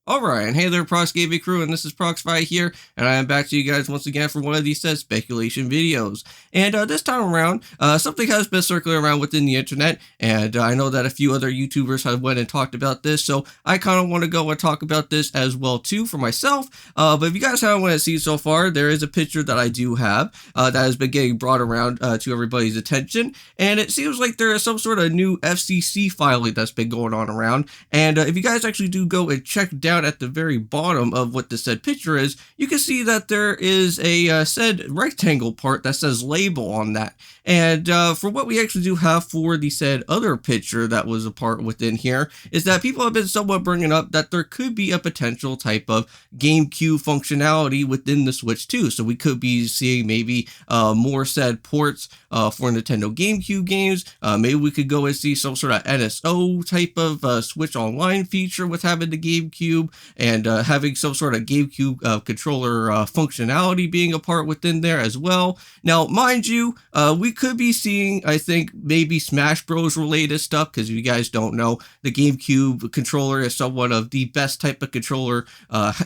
Alright, and hey there, Prox Gaming Crew, and this is Proxify here, and I am back to you guys once again for one of these speculation videos. And this time around, something has been circling around within the internet, and I know that a few other YouTubers have went and talked about this, so I kind of want to go and talk about this as well too for myself. But if you guys haven't want to see so far, there is a picture that I do have that has been getting brought around to everybody's attention, and it seems like there is some sort of new FCC filing that's been going on around. And if you guys actually do go and check down at the very bottom of what the said picture is, you can see that there is a said rectangle part that says label on that. And for what we actually do have for the said other picture that was a part within here, is that people have been somewhat bringing up that there could be a potential type of Gamecube functionality within the Switch too. So we could be seeing maybe more said ports for Nintendo Gamecube games. Maybe we could go and see some sort of NSO type of Switch Online feature with having the Gamecube, and having some sort of Gamecube controller functionality being a part within there as well. Now, mind you, we could be seeing, I think, maybe Smash Bros related stuff, because if you guys don't know, the Gamecube controller is somewhat of the best type of controller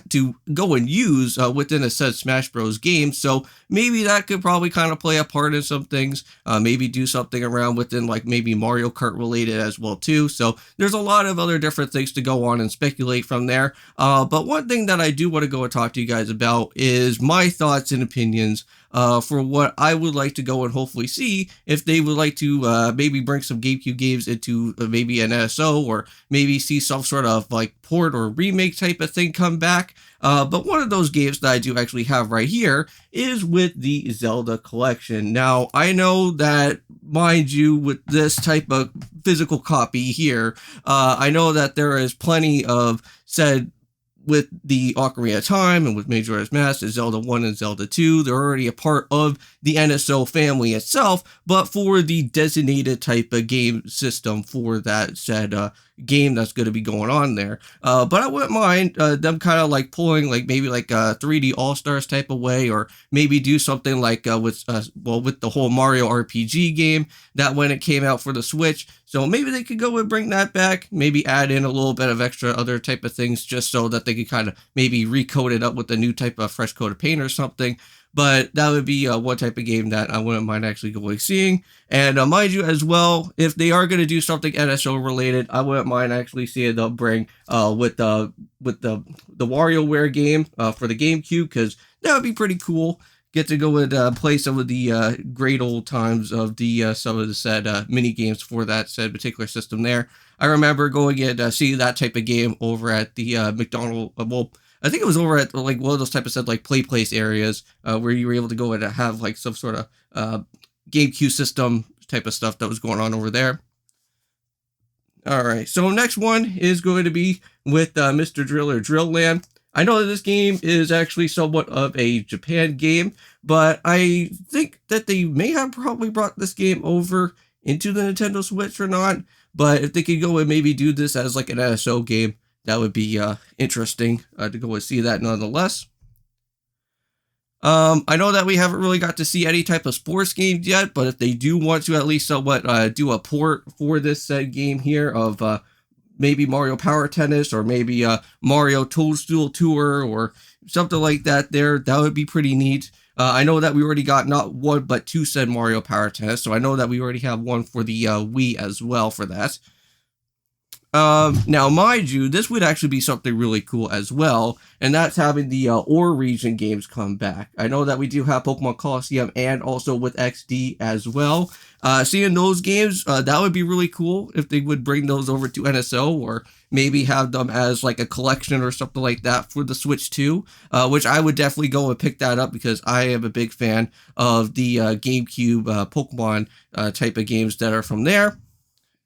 to go and use within a said Smash Bros game. So maybe that could probably kind of play a part in some things, maybe do something around within like maybe Mario Kart related as well too. So there's a lot of other different things to go on and speculate from there. But one thing that I do want to go and talk to you guys about is my thoughts and opinions for what I would like to go and hopefully see if they would like to maybe bring some GameCube games into maybe an NSO, or maybe see some sort of like port or remake type of thing come back. But one of those games that I do actually have right here is with the Zelda collection. Now, I know that, mind you, with this type of physical copy here, I know that there is plenty of said with the Ocarina of Time and with Majora's Mask, Zelda 1 and Zelda 2, they're already a part of the NSO family itself, but for the designated type of game system for that said game that's going to be going on there. But I wouldn't mind them kind of like pulling like maybe like a 3D All-Stars type of way, or maybe do something like with the whole Mario RPG game that when it came out for the Switch. So maybe they could go and bring that back, maybe add in a little bit of extra other type of things just so that they could kind of maybe recode it up with a new type of fresh coat of paint or something. But that would be one type of game that I wouldn't mind actually going seeing. And mind you as well, if they are going to do something NSO related, I wouldn't mind actually seeing them bring with the WarioWare game for the GameCube, because that would be pretty cool. Get to go and play some of the great old times of the some of the said mini games for that said particular system there. I remember going and seeing that type of game over at the McDonald's. I think it was over at like one of those type of said like play place areas where you were able to go and have like some sort of GameCube system type of stuff that was going on over there. All right, so next one is going to be with Mr. Driller Drill Land. I know that this game is actually somewhat of a Japan game, but I think that they may have probably brought this game over into the Nintendo Switch or not. But if they could go and maybe do this as like an NSO game, that would be interesting to go and see that nonetheless. I know that we haven't really got to see any type of sports games yet, but if they do want to at least somewhat do a port for this said game here of maybe Mario Power Tennis, or maybe Mario Toadstool Tour, or something like that there, that would be pretty neat. I know that we already got not one, but two said Mario Power Tennis, so I know that we already have one for the Wii as well for that. Now, mind you, this would actually be something really cool as well, and that's having the OR region games come back. I know that we do have Pokemon Colosseum and also with XD as well. Seeing those games, that would be really cool if they would bring those over to NSO, or maybe have them as like a collection or something like that for the Switch too, which I would definitely go and pick that up because I am a big fan of the GameCube Pokemon type of games that are from there.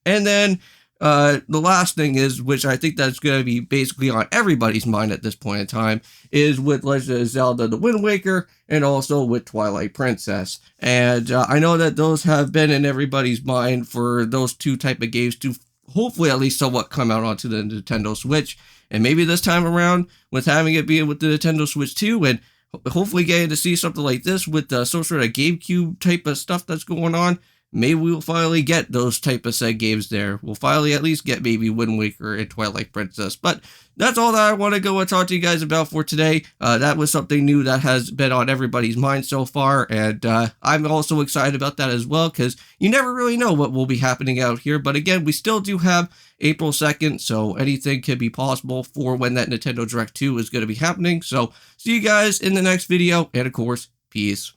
And then the last thing is, which I think that's going to be basically on everybody's mind at this point in time, is with Legend of Zelda The Wind Waker and also with Twilight Princess. And I know that those have been in everybody's mind for those two type of games to hopefully at least somewhat come out onto the Nintendo Switch. And maybe this time around, with having it be with the Nintendo Switch 2, and hopefully getting to see something like this with some sort of GameCube type of stuff that's going on, maybe we'll finally get those type of said games there. We'll finally at least get maybe Wind Waker and Twilight Princess. But that's all that I want to go and talk to you guys about for today. That was something new that has been on everybody's mind so far, and I'm also excited about that as well, because you never really know what will be happening out here. But again, we still do have April 2nd, so anything could be possible for when that Nintendo Direct 2 is going to be happening. So see you guys in the next video, and of course, peace.